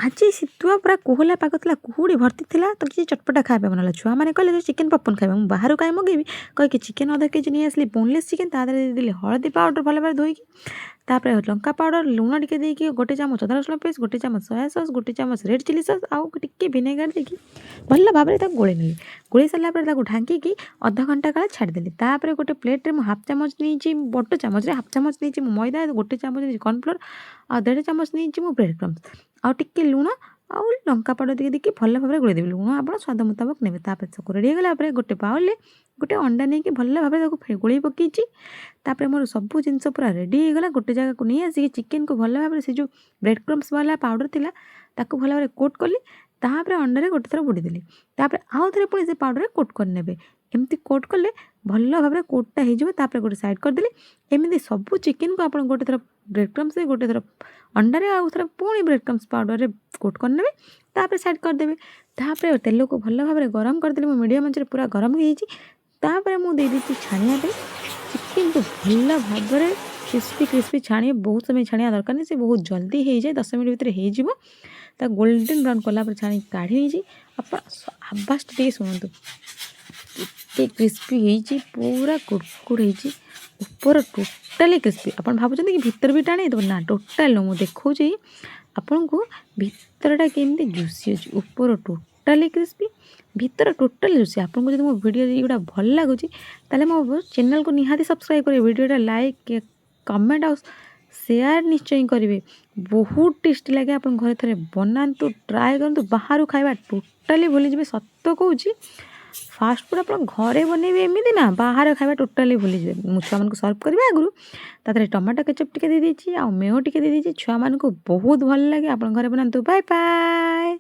ଆଜି ଶୀତୁଆ ପୁରା କୋହଲା ପାଗ ଥିଲା, କୁହୁଡ଼ି ଭର୍ତ୍ତି ଥିଲା, ତ କିଛି ଚଟପଟା ଖାଇବା ବନାଲା। ଛୁଆମାନେ କହିଲେ ଯେ ଚିକେନ୍ ପପକର୍ନ ଖାଇବା। ମୁଁ ବାହାରୁ କାଇଁ ମଗେଇବି କହିକି ଚିକେନ୍ ଅଧ କେଜି ନେଇ ଆସିଲି, ବୋନଲେସ୍ ଚିକେନ୍। ତା ଦେହରେ ଦେଇଦେଲି ହଳଦୀ ପାଉଡ଼ର ଭଲ ଭାବରେ ଧୋଇକି, ତାପରେ ଲଙ୍କା ପାଉଡ଼ର, ଲୁଣ ଟିକେ ଦେଇକି, ଗୋଟେ ଚାମଚ ଅଦା ରସୁଣ ପେଷ୍ଟ, ଗୋଟେ ଚାମଚ ସୋୟା ସସ୍, ଗୋଟେ ଚାମଚ ରେଡ୍ ଚିଲି ସସ୍, ଆଉ ଟିକେ ଭିନେଗାର ଦେଇକି ଭଲ ଭାବରେ ତାକୁ ଗୋଳେଇ ନେଲି। ଗୋଳେଇ ସାରିଲା ପରେ ତାକୁ ଢାଙ୍କିକି ଅଧଘଣ୍ଟା କାଳ ଛାଡ଼ିଦେଲି। ତାପରେ ଗୋଟେ ପ୍ଲେଟ୍ରେ ମୁଁ ହାଫ୍ ଚାମଚ ନେଇଛି, ବଡ଼ ଚାମଚରେ ହାଫ୍ ଚାମଚ ନେଇଛି ମୁଁ ମଇଦା, ଗୋଟେ ଚାମଚ ନେଇଛି କର୍ଣ୍ଣଫ୍ଲୋର, ଆଉ ଦେଢ଼ ଚାମଚ ନେଇଛି ମୁଁ ବ୍ରେଡ଼୍ କ୍ରମ୍ସ, ଆଉ ଟିକେ ଲୁଣ ଆଉ ଲଙ୍କା ପାଉଡ଼ର ଟିକେ ଦେଇକି ଭଲ ଭାବରେ ଗୋଳେଇ ଦେବି। ଲୁଣ ଆପଣ ସ୍ୱାଦ ମୁତାବକ ନେବେ। ତାପରେ ତାକୁ ରେଡ଼ି ହେଇଗଲା ପରେ ଗୋଟେ ବାଉଲରେ ଗୋଟେ ଅଣ୍ଡା ନେଇକି ଭଲ ଭାବରେ ତାକୁ ଗୋଳେଇ ପକେଇଛି। ତାପରେ ମୋର ସବୁ ଜିନିଷ ପୁରା ରେଡ଼ି ହେଇଗଲା। ଗୋଟେ ଜାଗାକୁ ନେଇ ଆସିକି ଚିକେନ୍କୁ ଭଲ ଭାବରେ ସେ ଯେଉଁ ବ୍ରେଡ଼୍ କ୍ରମ୍ସ ବାଲା ପାଉଡ଼ର ଥିଲା ତାକୁ ଭଲ ଭାବରେ କୋଟ୍ କଲି। ତାପରେ ଅଣ୍ଡାରେ ଗୋଟେ ଥର ବୁଡ଼ି ଦେଲି। ତାପରେ ଆଉ ଥରେ ପୁଣି ସେ ପାଉଡ଼ରରେ କୋଟ୍ କରିନେବେ। ଏମିତି କୋଟ୍ କଲେ ଭଲ ଭାବରେ କୋଟ୍ଟା ହେଇଯିବ। ତାପରେ ଗୋଟେ ସାଇଡ଼୍ କରିଦେଲି। ଏମିତି ସବୁ ଚିକେନ୍କୁ ଆପଣ ଗୋଟେ ଥର ବ୍ରେଡ଼୍ କ୍ରମ୍ସରେ, ଗୋଟେ ଥର ଅଣ୍ଡାରେ, ଆଉ ଥରେ ପୁଣି ବ୍ରେଡ଼୍ କ୍ରମ୍ସ ପାଉଡ଼ରରେ କୋଟ୍ କରିନେବେ। ତାପରେ ସାଇଡ଼୍ କରିଦେବେ। ତାପରେ ତେଲକୁ ଭଲ ଭାବରେ ଗରମ କରିଦେଲି। ମୁଁ ମିଡ଼ିୟମ୍ ଆଞ୍ଚରେ ପୁରା ଗରମ ହେଇଯାଇଛି। ତାପରେ ମୁଁ ଦେଇଦେଇଛି ଛାଣିବା ପାଇଁ। ଚିକେନ୍କୁ ଭଲ ଭାବରେ କ୍ରିସ୍ପି ଛାଣିବେ। ବହୁତ ସମୟ ଛାଣିବା ଦରକାର ନାହିଁ, ସେ ବହୁତ ଜଲ୍ଦି ହେଇଯାଏ, 10 ମିନିଟ୍ ଭିତରେ ହେଇଯିବ। ତା ଗୋଲ୍ଡେନ୍ ବ୍ରାଉନ୍ କଲା ପରେ ଛାଣିକି କାଢ଼ି ନେଇଛି। ଆପଣ ଆବାସଟା ଟିକେ ଶୁଣନ୍ତୁ, ଏତେ କ୍ରିସ୍ପି ହେଇଛି, ପୁରା କୁଡ଼କୁଡ଼ ହେଇଛି। ଉପର ଟୋଟାଲି କ୍ରିସ୍ପି। ଆପଣ ଭାବୁଛନ୍ତି କି ଭିତର ବି ଟାଣି ହେଇଥିବ? ନା, ଟୋଟାଲ ନୁହଁ। ମୁଁ ଦେଖାଉଛି ଆପଣଙ୍କୁ ଭିତରଟା କେମିତି ଜୁସି ଅଛି। ଉପର ଟୋଟାଲି କ୍ରିସ୍ପି, ଭିତର ଟୋଟାଲି ଜୁସି। ଆପଣଙ୍କୁ ଯଦି ମୋ ଭିଡ଼ିଓ ଏଗୁଡ଼ା ଭଲ ଲାଗୁଛି ତାହେଲେ ମୋ ଚ୍ୟାନେଲ୍କୁ ନିହାତି ସବସ୍କ୍ରାଇବ୍ କରିବେ। ଭିଡ଼ିଓଟା ଲାଇକ୍, କମେଣ୍ଟ ଆଉ ସେୟାର ନିଶ୍ଚୟ କରିବେ। ବହୁତ ଟେଷ୍ଟି ଲାଗେ। ଆପଣ ଘରେ ଥରେ ବନାନ୍ତୁ, ଟ୍ରାଏ କରନ୍ତୁ। ବାହାରୁ ଖାଇବା ଟୋଟାଲି ଭୁଲିଯିବେ। ସତ କହୁଛି, ଫାଷ୍ଟଫୁଡ଼୍ ଆପଣ ଘରେ ବନେଇବେ ଏମିତି ନା, ବାହାରେ ଖାଇବା ଟୋଟାଲି ଭୁଲିଯିବେ। ମୁଁ ଛୁଆମାନଙ୍କୁ ସର୍ଭ କରିବା ଆଗରୁ ତା ଦେହରେ ଟମାଟୋ କେଚପ୍ ଟିକେ ଦେଇଦେଇଛି, ଆଉ ମେୟୋ ଟିକେ ଦେଇଦେଇଛି। ଛୁଆମାନଙ୍କୁ ବହୁତ ଭଲ ଲାଗେ। ଆପଣ ଘରେ ବନାନ୍ତୁ। Bye bye.